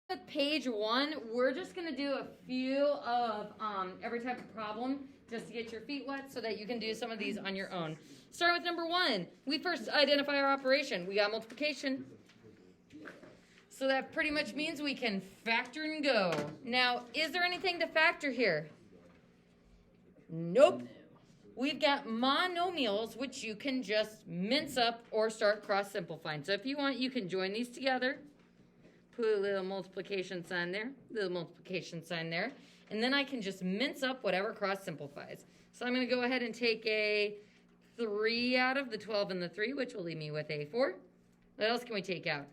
With page 1, we're just going to do a few of every type of problem just to get your feet wet so that you can do some of these on your own. Starting with number 1, we first identify our operation. We got multiplication. So that pretty much means we can factor and go. Now, is there anything to factor here? Nope. We've got monomials, which you can just mince up or start cross-simplifying. So if you want, you can join these together. Put a little multiplication sign there, little multiplication sign there, and then I can just mince up whatever cross simplifies. So I'm going to go ahead and take a 3 out of the 12 and the 3, which will leave me with a 4. What else can we take out?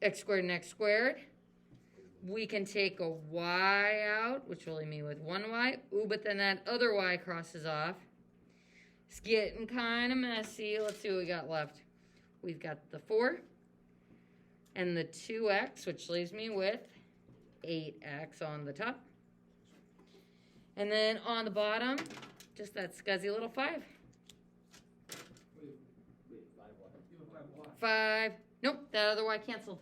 X squared and x squared. We can take a y out, which will leave me with 1y. Ooh, but then that other y crosses off. It's getting kind of messy. Let's see what we got left. We've got the 4 and the 2x, which leaves me with 8x on the top. And then on the bottom, just that scuzzy little 5. Wait, 5 what? 5. Nope, that other y canceled.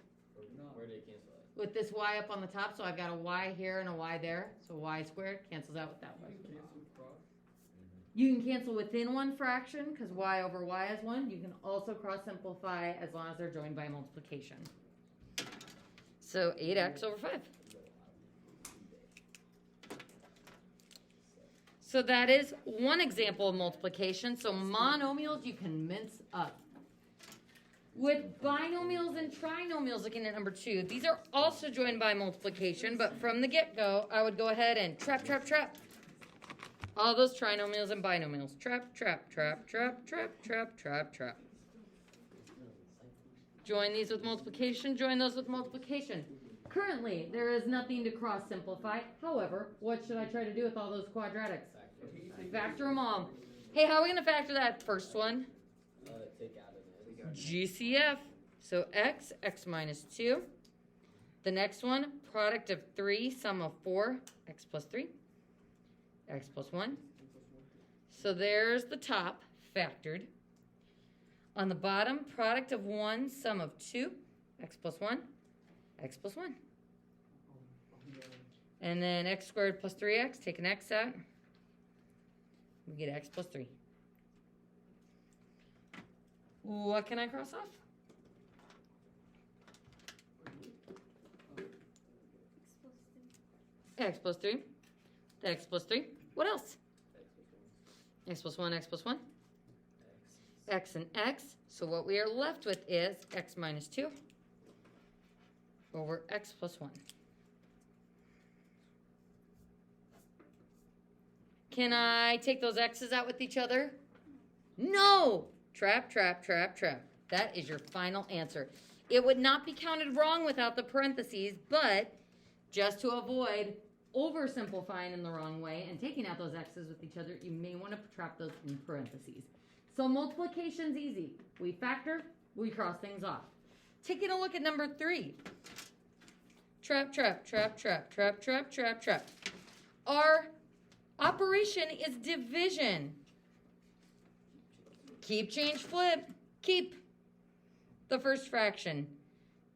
Where did it cancel it? With this y up on the top, so I've got a y here and a y there. So y squared cancels out with that y. You can cancel within one fraction because y over y is 1. You can also cross simplify as long as they're joined by multiplication. So 8x over 5. So that is one example of multiplication. So monomials you can mince up. With binomials and trinomials, looking at number 2, these are also joined by multiplication, but from the get-go, I would go ahead and trap. All those trinomials and binomials. Trap. Join these with multiplication, join those with multiplication. Currently, there is nothing to cross-simplify. However, what should I try to do with all those quadratics? Factor them all. Hey, how are we going to factor that first one? Take out of it. GCF. So x minus 2. The next one, product of 3, sum of 4, x plus 3. X plus 1. So there's the top, factored. On the bottom, product of 1, sum of 2, x plus 1, x plus 1. And then x squared plus 3x, take an x out. We get x plus 3. What can I cross off? X plus 3. X plus 3. What else? X plus 1, x plus 1. X and x. So what we are left with is x minus 2 over x plus 1. Can I take those x's out with each other? No! Trap. That is your final answer. It would not be counted wrong without the parentheses, but just to avoid oversimplifying in the wrong way and taking out those x's with each other, you may want to trap those in parentheses. So multiplication's easy. We factor, we cross things off. Taking a look at number 3. Trap. Our operation is division. Keep, change, flip. Keep the first fraction.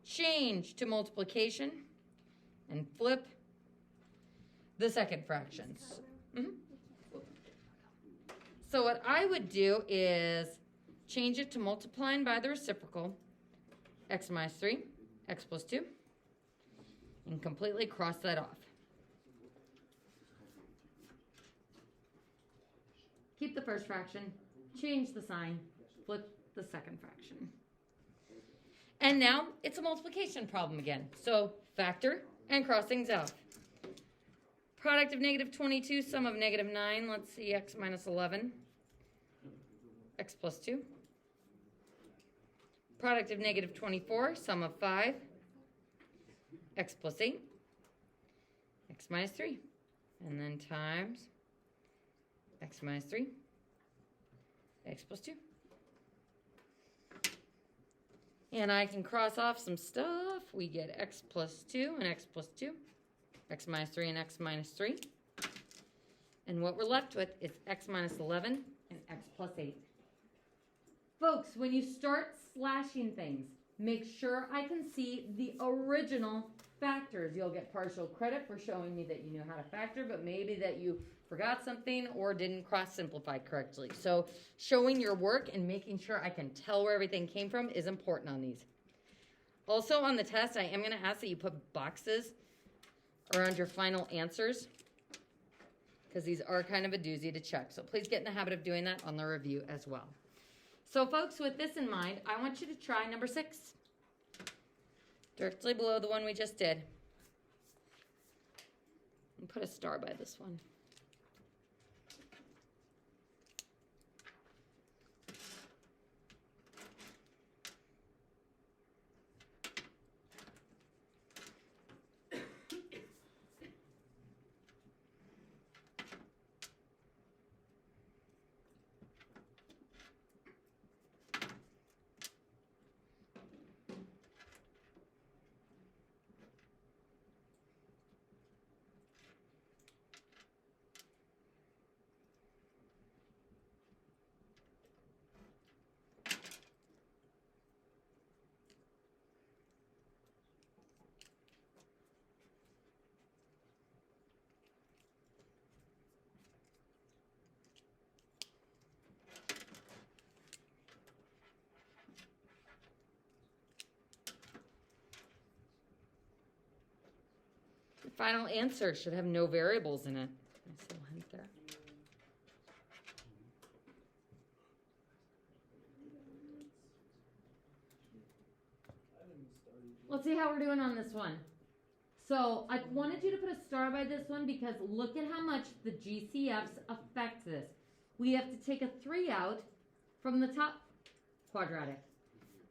Change to multiplication and flip the second fractions. So what I would do is change it to multiplying by the reciprocal, x minus 3, x plus 2, and completely cross that off. Keep the first fraction, change the sign, flip the second fraction. And now it's a multiplication problem again. So factor and cross things out. Product of negative 22, sum of negative 9. Let's see, x minus 11. X plus 2. Product of negative 24, sum of 5. X plus 8. X minus 3. And then times x minus 3. X plus 2. And I can cross off some stuff. We get x plus 2 and x plus 2. X minus 3 and x minus 3. And what we're left with is x minus 11 and x plus 8. Folks, when you start slashing things, make sure I can see the original factors. You'll get partial credit for showing me that you knew how to factor, but maybe that you forgot something or didn't cross simplify correctly. So showing your work and making sure I can tell where everything came from is important on these. Also on the test, I am going to ask that you put boxes around your final answers, because these are kind of a doozy to check. So please get in the habit of doing that on the review as well. So folks, with this in mind, I want you to try number 6. Directly below the one we just did. And put a star by this one. The final answer should have no variables in it. Nice little hint there. Let's see how we're doing on this one. So I wanted you to put a star by this one because look at how much the GCFs affect this. We have to take a 3 out from the top quadratic.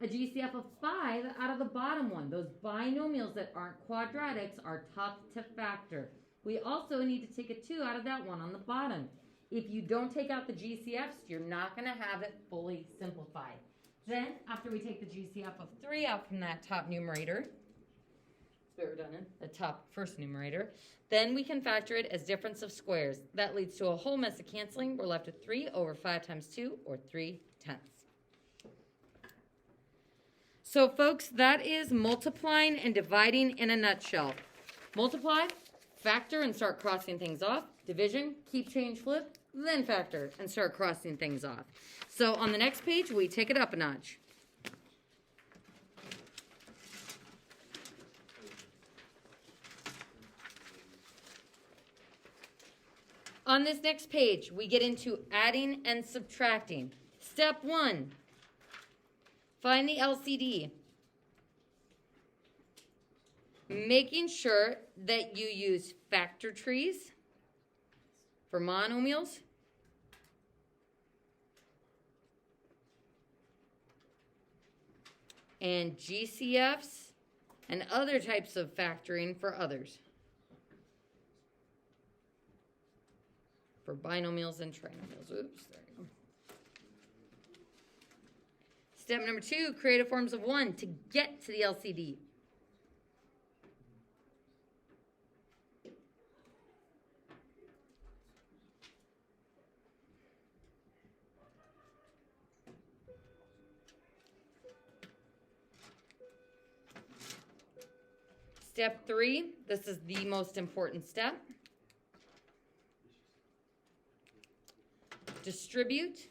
A GCF of 5 out of the bottom one. Those binomials that aren't quadratics are tough to factor. We also need to take a 2 out of that one on the bottom. If you don't take out the GCFs, you're not going to have it fully simplified. Then, after we take the GCF of 3 out from that top numerator, it's a bit redundant, the top first numerator, then we can factor it as difference of squares. That leads to a whole mess of canceling. We're left with 3 over 5 times 2, or 3/10. So folks, that is multiplying and dividing in a nutshell. Multiply, factor, and start crossing things off. Division, keep, change, flip, then factor, and start crossing things off. So on the next page, we take it up a notch. On this next page, we get into adding and subtracting. Step 1. Find the LCD. Making sure that you use factor trees for monomials. And GCFs and other types of factoring for others. For binomials and trinomials. Oops, there you go. Step number 2, creative forms of 1 to get to the LCD. Step 3, this is the most important step. Distribute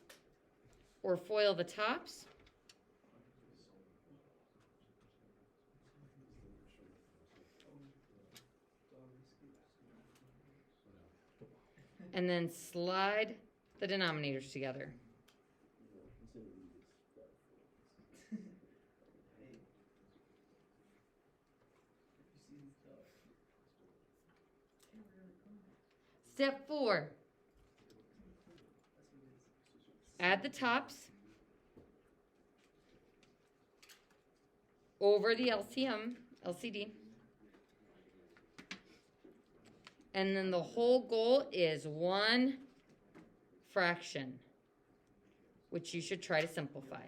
or FOIL the tops. And then slide the denominators together. Step 4. Add the tops over the LCD. And then the whole goal is 1 fraction, which you should try to simplify.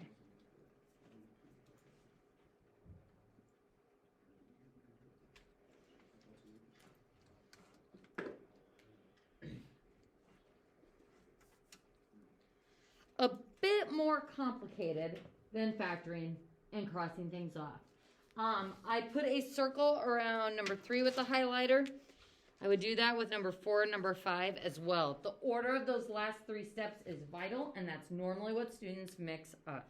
A bit more complicated than factoring, and crossing things off. I put a circle around number 3 with the highlighter. I would do that with number 4 and number 5 as well. The order of those last 3 steps is vital, and that's normally what students mix up.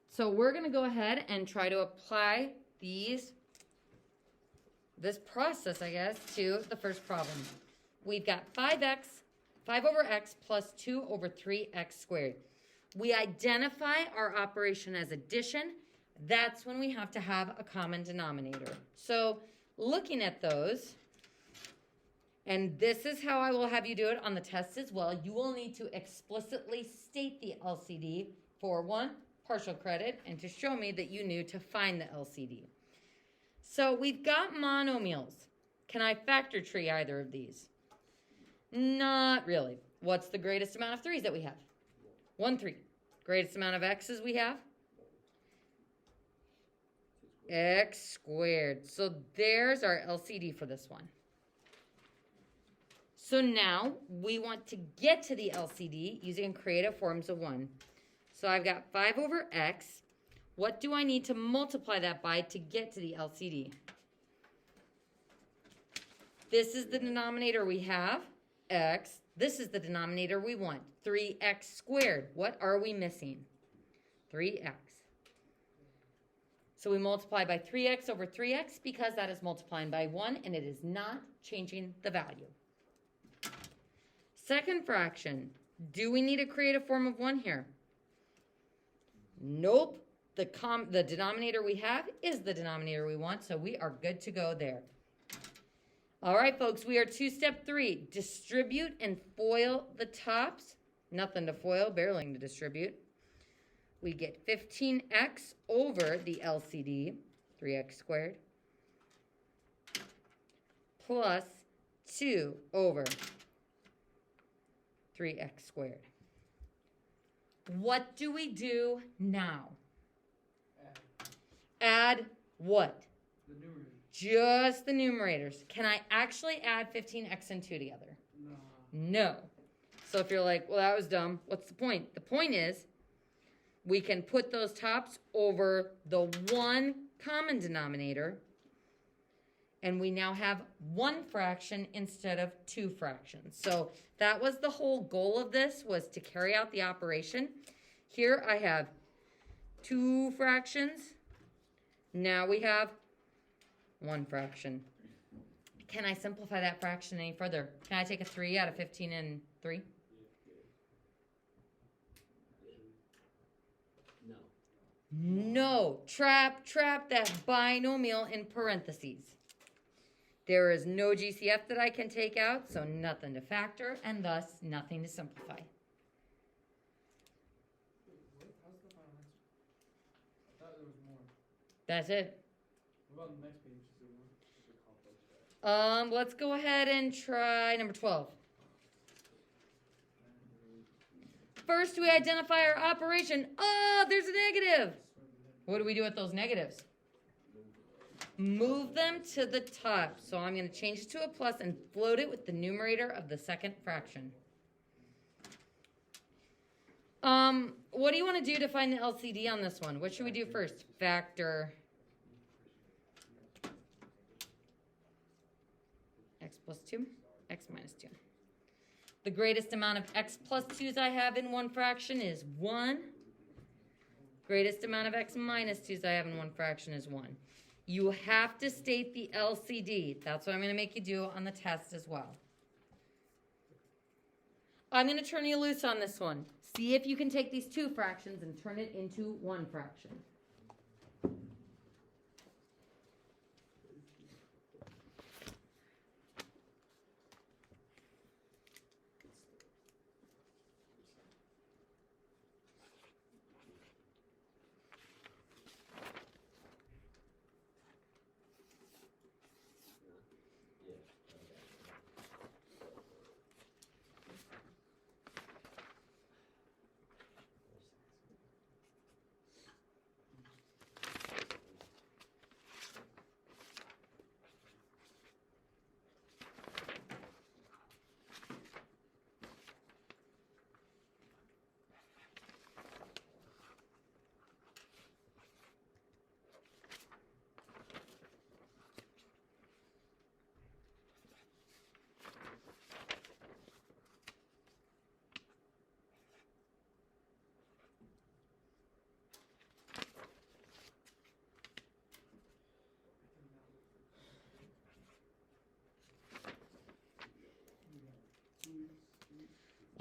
So we're going to go ahead and try to apply this process, I guess, to the first problem. We've got 5 over x plus 2 over 3x squared. We identify our operation as addition. That's when we have to have a common denominator. So looking at those, and this is how I will have you do it on the test as well, you will need to explicitly state the LCD for 1, partial credit, and to show me that you knew to find the LCD. So we've got monomials. Can I factor tree either of these? Not really. What's the greatest amount of 3's that we have? 1, 3. Greatest amount of x's we have? X squared. So there's our LCD for this one. So now we want to get to the LCD using creative forms of 1. So I've got 5 over x. What do I need to multiply that by to get to the LCD? This is the denominator we have, x. This is the denominator we want, 3x squared. What are we missing? 3x. So we multiply by 3x over 3x because that is multiplying by 1 and it is not changing the value. Second fraction, do we need a creative form of 1 here? Nope. The denominator we have is the denominator we want, so we are good to go there. All right, folks, we are to step 3. Distribute and FOIL the tops. Nothing to FOIL, barely to distribute. We get 15x over the LCD, 3x squared, plus 2 over 3x squared. What do we do now? Add what? The numerator. Just the numerators. Can I actually add 15x and 2 together? No. No. So if you're like, well, that was dumb, what's the point? The point is, we can put those tops over the 1 common denominator, and we now have 1 fraction instead of 2 fractions. So that was the whole goal of this, was to carry out the operation. Here I have 2 fractions. Now we have 1 fraction. Can I simplify that fraction any further? Can I take a 3 out of 15 and 3? No. No. Trap that binomial in parentheses. There is no GCF that I can take out, so nothing to factor, and thus nothing to simplify. How's the final answer? I thought there was more. That's it. What about the next page? Is there more? Is it complex? Let's go ahead and try number 12. First, we identify our operation. Oh, there's a negative. What do we do with those negatives? Move them to the top. So I'm going to change it to a plus and float it with the numerator of the second fraction. What do you want to do to find the LCD on this one? What should we do first? Factor x plus 2, x minus 2. The greatest amount of x plus 2's I have in 1 fraction is 1. Greatest amount of x minus 2's I have in 1 fraction is 1. You have to state the LCD. That's what I'm going to make you do on the test as well. I'm going to turn you loose on this one. See if you can take these 2 fractions and turn it into 1 fraction.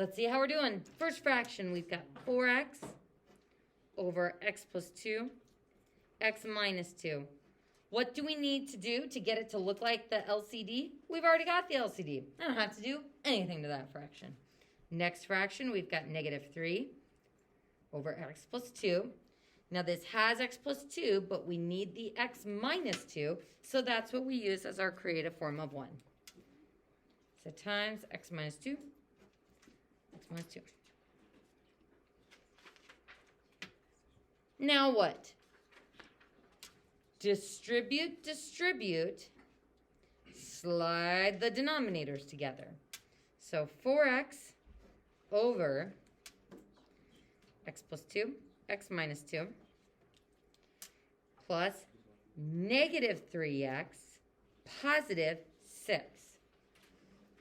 Let's see how we're doing. First fraction, we've got 4x over x plus 2, x minus 2. What do we need to do to get it to look like the LCD? We've already got the LCD. I don't have to do anything to that fraction. Next fraction, we've got negative 3 over x plus 2. Now this has x plus 2, but we need the x minus 2, so that's what we use as our creative form of 1. So times x minus 2, x minus 2. Now what? Distribute, distribute, slide the denominators together. So 4x over x plus 2, x minus 2, plus negative 3x, positive 6,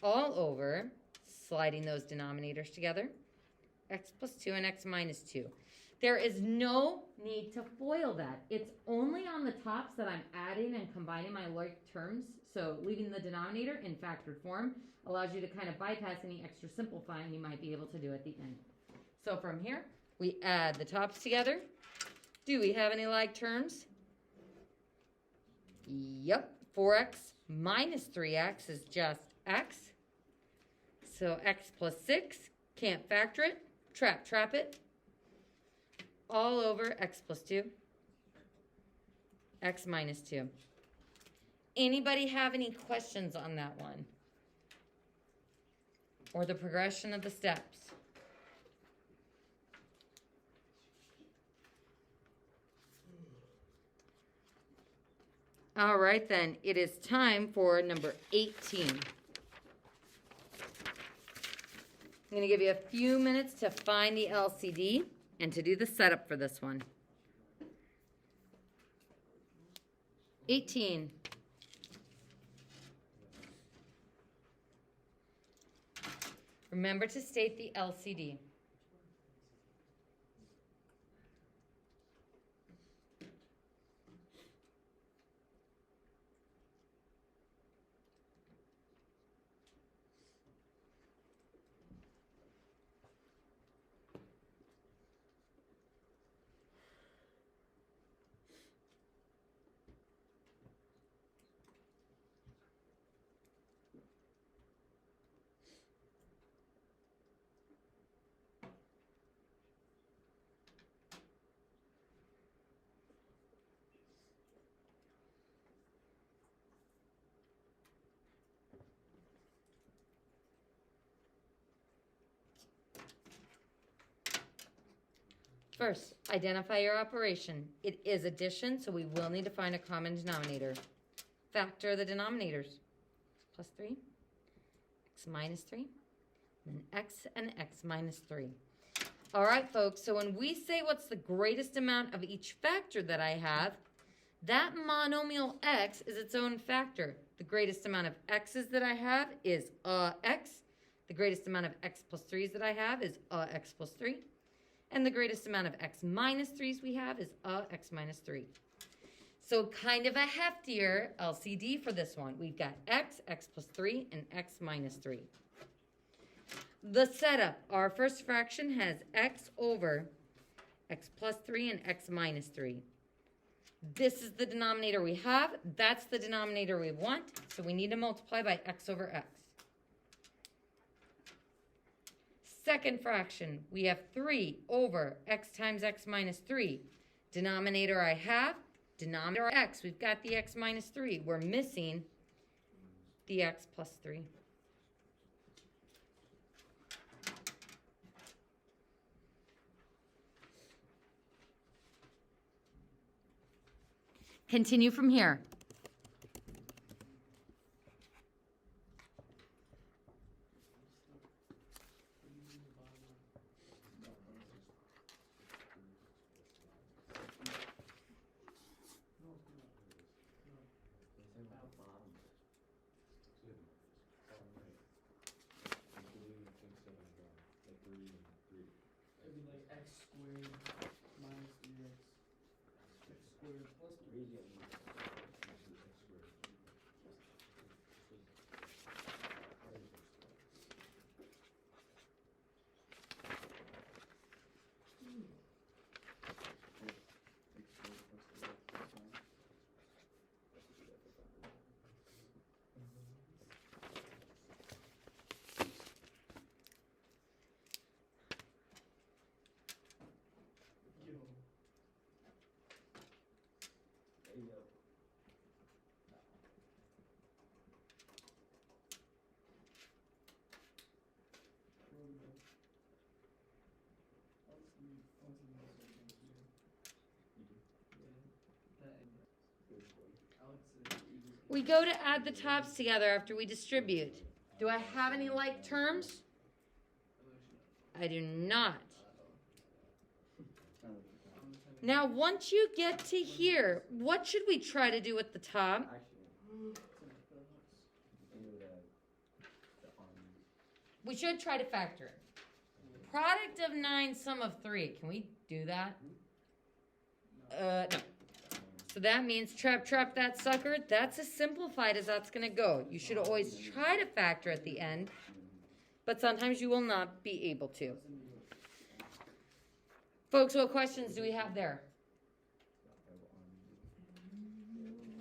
all over, sliding those denominators together, x plus 2 and x minus 2. There is no need to FOIL that. It's only on the tops that I'm adding and combining my like terms. So leaving the denominator in factored form allows you to kind of bypass any extra simplifying you might be able to do at the end. So from here, we add the tops together. Do we have any like terms? Yep, 4x minus 3x is just x. So x plus 6, can't factor it, trap it. All over x plus 2, x minus 2. Anybody have any questions on that one? Or the progression of the steps? All right then, it is time for number 18. I'm going to give you a few minutes to find the LCD and to do the setup for this one. 18. Remember to state the LCD. First, identify your operation. It is addition, so we will need to find a common denominator. Factor the denominators. X plus 3, x minus 3, then x and x minus 3. All right, folks, so when we say what's the greatest amount of each factor that I have, that monomial x is its own factor. The greatest amount of x's that I have is x. The greatest amount of x plus 3's that I have is x plus 3. And the greatest amount of x minus 3's we have is x minus 3. So kind of a heftier LCD for this one. We've got x, x plus 3, and x minus 3. The setup, our first fraction has x over x plus 3 and x minus 3. This is the denominator we have. That's the denominator we want. So we need to multiply by x over x. Second fraction, we have 3 over x times x minus 3. Denominator I have, denominator x. We've got the x minus 3. We're missing the x plus 3. Continue from here. It'd be like x squared minus 3x. X squared plus 3. We go to add the tops together after we distribute. Do I have any like terms? I do not. Now, once you get to here, what should we try to do with the top? We should try to factor it. Product of 9, sum of 3. Can we do that? No. So that means trap that sucker. That's as simplified as that's going to go. You should always try to factor at the end, but sometimes you will not be able to. Folks, what questions do we have there?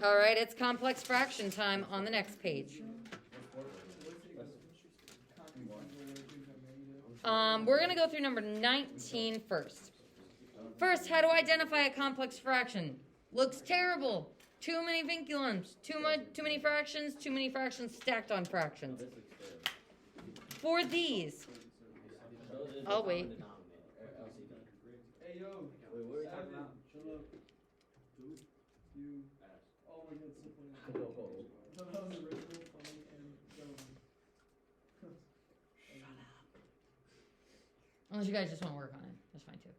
All right, it's complex fraction time on the next page. We're going to go through number 19 first. First, how to identify a complex fraction. Looks terrible. Too many vinculums. Too many fractions stacked on fractions. For these, I'll wait. Hey, yo. Wait, what are we talking about? Shut up. You. Oh my god, so funny. I thought that was original, funny, and dumb. Unless you guys just want to work on it. That's fine too.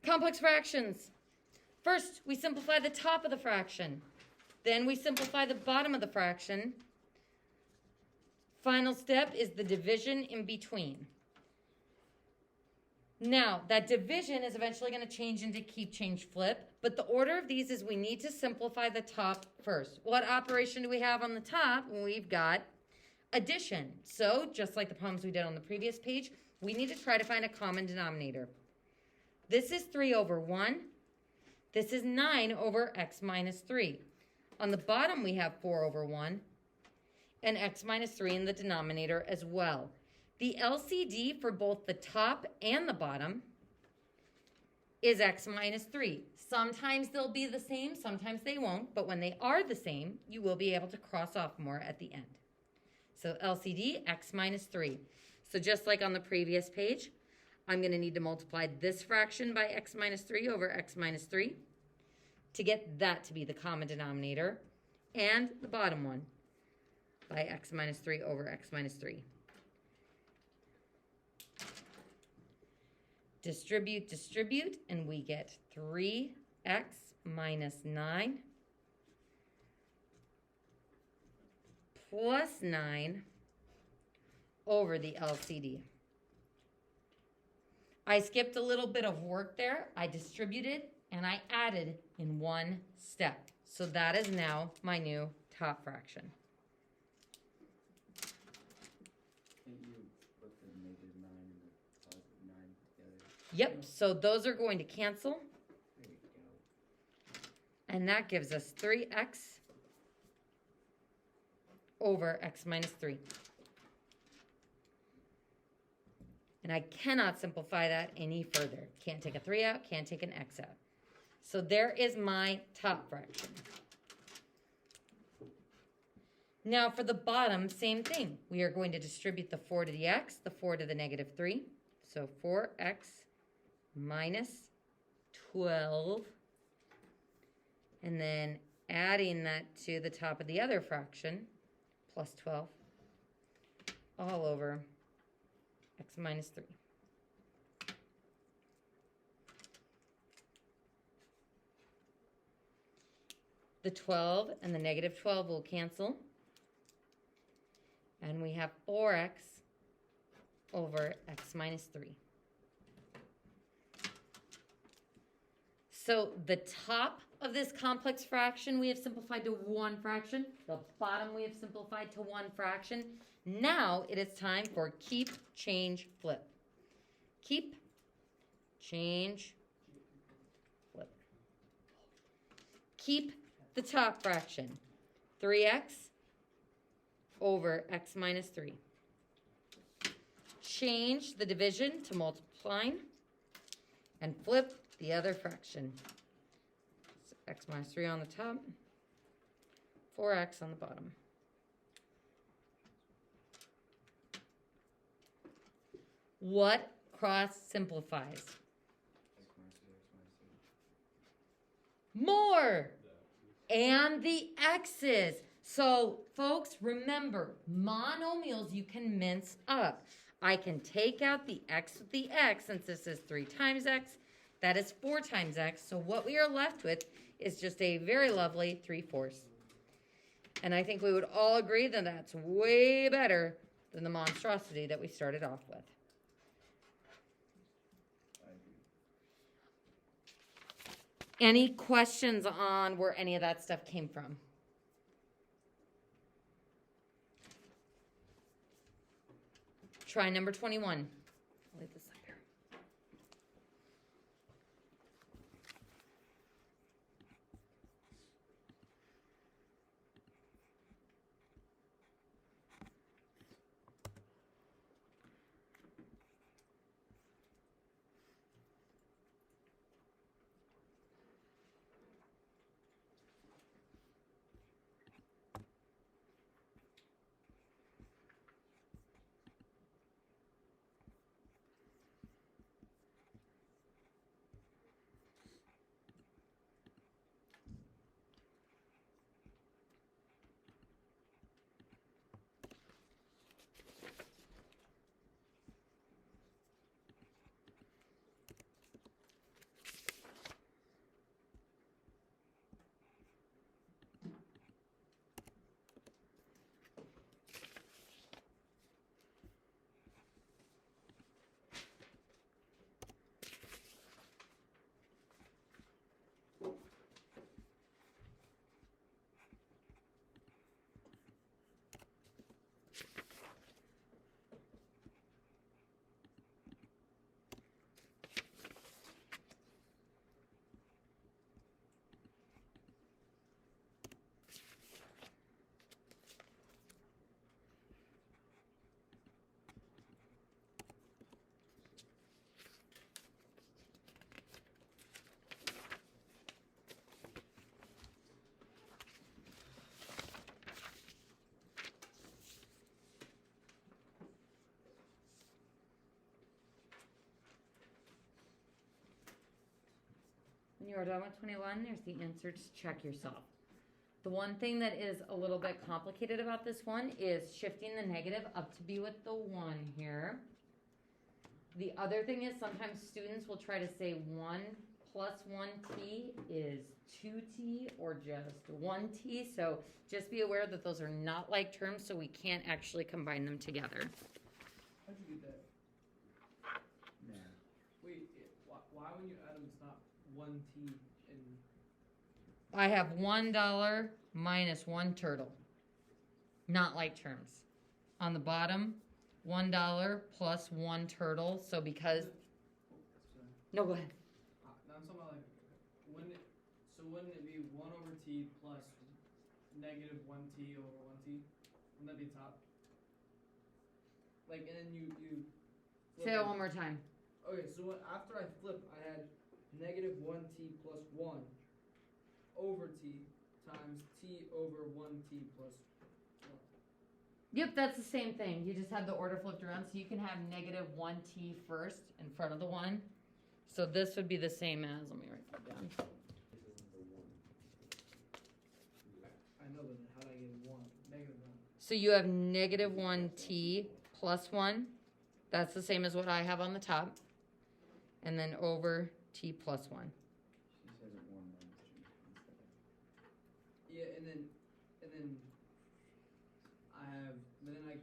Complex fractions. First, we simplify the top of the fraction. Then we simplify the bottom of the fraction. Final step is the division in between. Now, that division is eventually going to change into keep, change, flip. But the order of these is we need to simplify the top first. What operation do we have on the top? We've got addition. So, just like the problems we did on the previous page, we need to try to find a common denominator. This is 3 over 1. This is 9 over x minus 3. On the bottom, we have 4 over 1 and x minus 3 in the denominator as well. The LCD for both the top and the bottom is x minus 3. Sometimes they'll be the same, sometimes they won't, but when they are the same, you will be able to cross off more at the end. So LCD, x minus 3. So just like on the previous page, I'm going to need to multiply this fraction by x minus 3 over x minus 3 to get that to be the common denominator, and the bottom one by x minus 3 over x minus 3. Distribute, and we get 3x minus 9 plus 9 over the LCD. I skipped a little bit of work there. I distributed and I added in one step. So that is now my new top fraction. Yep, so those are going to cancel. And that gives us 3x over x minus 3. And I cannot simplify that any further. Can't take a 3 out, can't take an x out. So there is my top fraction. Now for the bottom, same thing. We are going to distribute the 4 to the x, the 4 to the negative 3. So 4x minus 12. And then adding that to the top of the other fraction, plus 12, all over x minus 3. The 12 and the negative 12 will cancel. And we have 4x over x minus 3. So the top of this complex fraction we have simplified to one fraction. The bottom we have simplified to one fraction. Now it is time for keep, change, flip. Keep, change, flip. Keep the top fraction. 3x over x minus 3. Change the division to multiplying and flip the other fraction. So x minus 3 on the top, 4x on the bottom. What cross simplifies? more. And the x's. So, folks, remember, monomials you can mince up. I can take out the x with the x, since this is 3 times x. That is 4 times x. So what we are left with is just a very lovely 3/4. And I think we would all agree that that's way better than the monstrosity that we started off with. Any questions on where any of that stuff came from? Try number 21. I'll leave this up here. When you are done with 21, there's the answer. Just check yourself. The one thing that is a little bit complicated about this one is shifting the negative up to be with the 1 here. The other thing is sometimes students will try to say 1 plus 1t is 2t or just 1t. So just be aware that those are not like terms, so we can't actually combine them together. How'd you get that? Nah. Wait, why when you add them it's not 1t and I have $1 minus 1 turtle. Not like terms. On the bottom, $1 plus 1 turtle. So because no, go ahead. no, I'm talking about like wouldn't it be 1 over t plus negative 1t over 1t? Wouldn't that be top? Like, and then you flip Say that it. one more time. Okay, so after I flip, I had negative 1t plus 1 over t times t over 1t plus 1. Yep, that's the same thing. You just have the order flipped around, so you can have negative 1t first in front of the 1. So this would be the same as, let me write that down. I know, but then how do I get 1? Negative 1. So you have negative 1t plus 1. That's the same as what I have on the top. And then over t plus 1. She says it 1 minus 2 instead. Yeah, and then I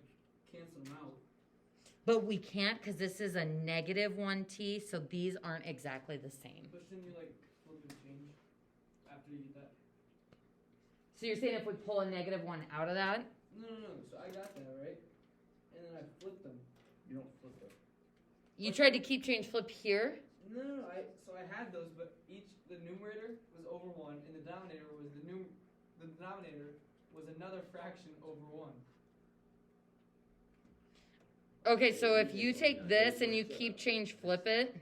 cancel them out. But we can't because this is a negative 1t, so these aren't exactly the same. But shouldn't you like flip and change after you get that? So you're saying if we pull a negative 1 out of that? No. So I got that, right? And then I flipped them. You don't flip it. You tried to keep change flip here? No. So I had those, but the numerator was over 1, and the denominator was the denominator was another fraction over 1. Okay, so if you take this and you keep change flip it,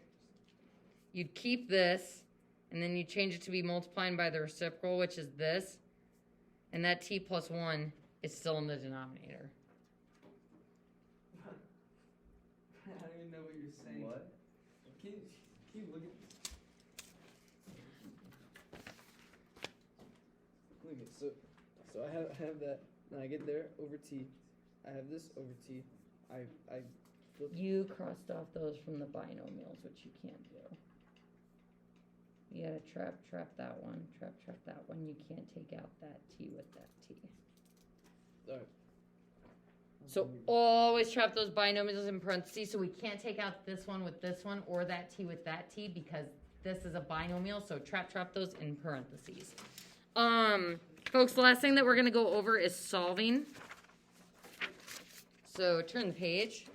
you'd keep this, and then you change it to be multiplying by the reciprocal, which is this, and that t plus 1 is still in the denominator. I don't even know what you're saying. What? Can you look at this? So I have that. Then I get there over t. I have this over t. I flip. You crossed off those from the binomials, which you can't do. You gotta trap that one, trap that one. You can't take out that t with that t. Alright. So always trap those binomials in parentheses, so we can't take out this one with this one or that t with that t because this is a binomial, so trap those in parentheses. Folks, the last thing that we're gonna go over is solving. So turn the page.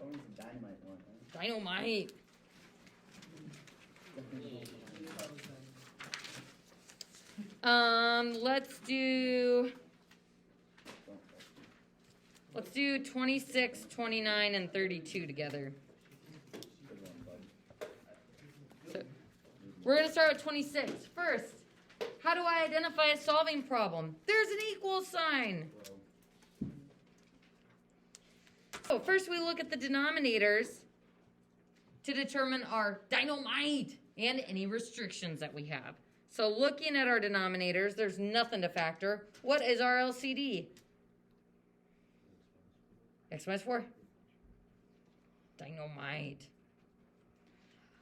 Oh, it's a dynamite one, huh? Dynamite. Let's do 26, 29, and 32 together. So, we're going to start with 26. First, how do I identify a solving problem? There's an equal sign. So first we look at the denominators to determine our dynamite and any restrictions that we have. So looking at our denominators, there's nothing to factor. What is our LCD? X minus 4. Dynamite.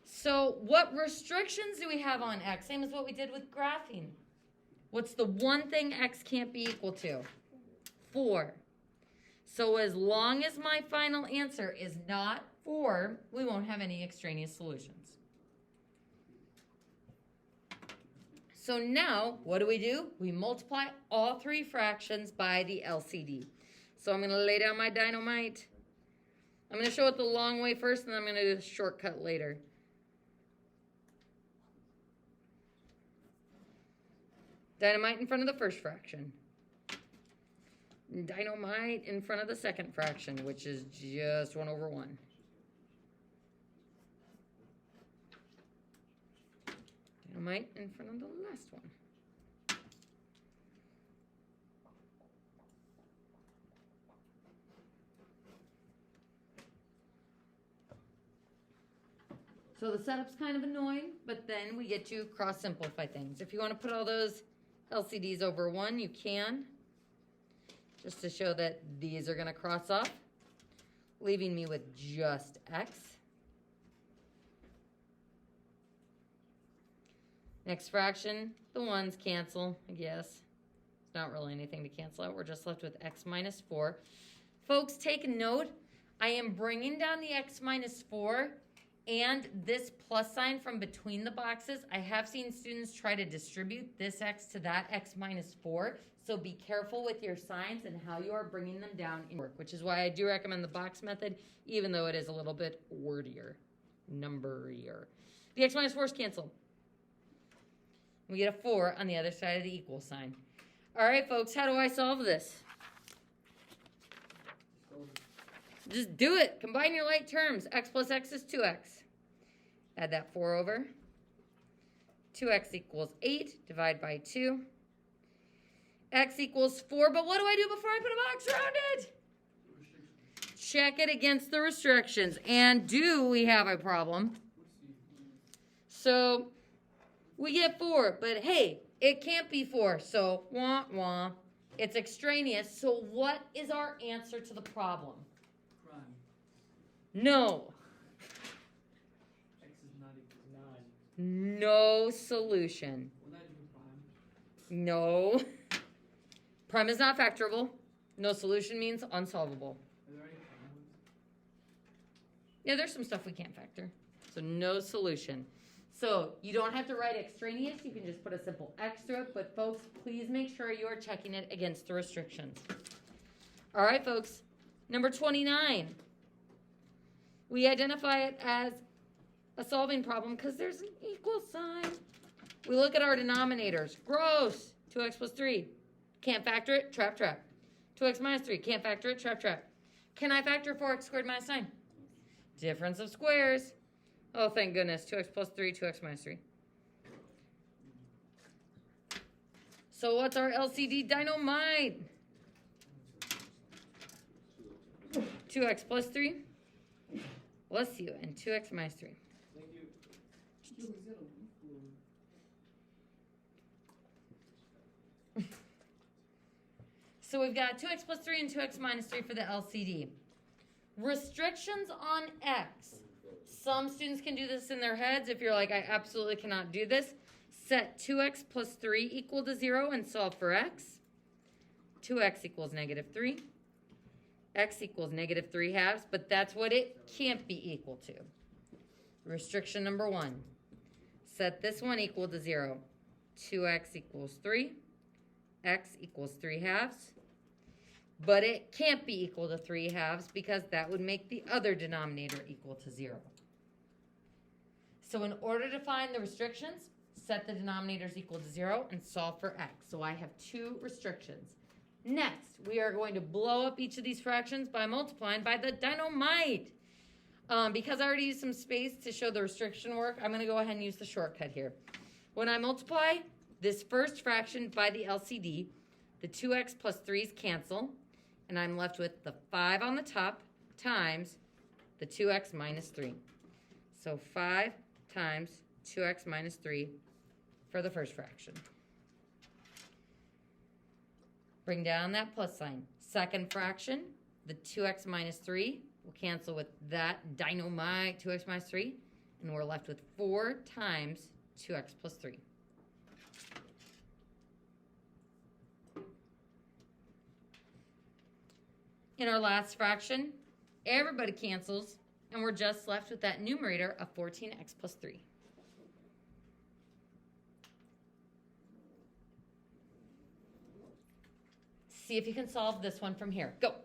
So what restrictions do we have on X? Same as what we did with graphing. What's the one thing X can't be equal to? 4. So as long as my final answer is not 4, we won't have any extraneous solutions. So now, what do? We multiply all three fractions by the LCD. So I'm going to lay down my dynamite. I'm going to show it the long way first, and then I'm going to do the shortcut later. Dynamite in front of the first fraction. Dynamite in front of the second fraction, which is just 1 over 1. Dynamite in front of the last one. So the setup's kind of annoying, but then we get to cross-simplify things. If you want to put all those LCDs over 1, you can. Just to show that these are going to cross off, leaving me with just X. Next fraction, the 1's cancel, I guess. It's not really anything to cancel out. We're just left with X minus 4. Folks, take note. I am bringing down the X minus 4 and this plus sign from between the boxes. I have seen students try to distribute this X to that X minus 4. So be careful with your signs and how you are bringing them down in work, which is why I do recommend the box method, even though it is a little bit wordier, numberier. The X minus 4's canceled. We get a 4 on the other side of the equal sign. All right, folks, how do I solve this? Just do it. Combine your like terms. X plus X is 2X. Add that 4 over. 2X equals 8. Divide by 2. X equals 4. But what do I do before I put a box around it? Check it against the restrictions. And do we have a problem? So we get 4. But hey, it can't be 4. So wah wah. It's extraneous. So what is our answer to the problem? No. X is not equal to 9. No solution. Will that do prime? No. Prime is not factorable. No solution means unsolvable. Are there any prime ones? Yeah, there's some stuff we can't factor. So no solution. So you don't have to write extraneous. You can just put a simple X through it. But folks, please make sure you are checking it against the restrictions. All right, folks. Number 29. We identify it as a solving problem because there's an equal sign. We look at our denominators. Gross. 2X plus 3. Can't factor it. Trap, trap. 2X minus 3. Can't factor it. Trap, trap. Can I factor 4X squared minus 9? Difference of squares. Oh, thank goodness. 2X plus 3. 2X minus 3. So what's our LCD dynamite? 2X plus 3. Bless you. And 2X minus 3. Thank you. So we've got 2x plus 3 and 2x minus 3 for the LCD. Restrictions on x. Some students can do this in their heads. If you're like, I absolutely cannot do this, set 2x plus 3 equal to 0 and solve for x. 2x equals negative 3. X equals negative 3 halves, but that's what it can't be equal to. Restriction number 1. Set this one equal to 0. 2x equals 3. X equals 3 halves. But it can't be equal to 3 halves because that would make the other denominator equal to 0. So in order to find the restrictions, set the denominators equal to 0 and solve for x. So I have 2 restrictions. Next, we are going to blow up each of these fractions by multiplying by the dynamite. Because I already used some space to show the restriction work, I'm going to go ahead and use the shortcut here. When I multiply this first fraction by the LCD, the 2x plus 3's cancel, and I'm left with the 5 on the top times the 2x minus 3. So 5 times 2x minus 3 for the first fraction. Bring down that plus sign. Second fraction, the 2x minus 3 will cancel with that dynamite 2x minus 3, and we're left with 4 times 2x plus 3. In our last fraction, everybody cancels, and we're just left with that numerator of 14x plus 3. See if you can solve this one from here. Go.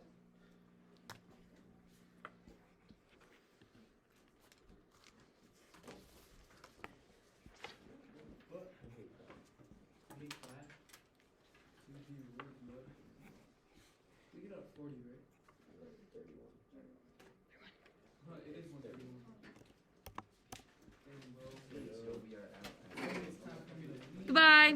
We get up 40, right? 31. It is 131. So we are out. It's time for me to leave. Goodbye.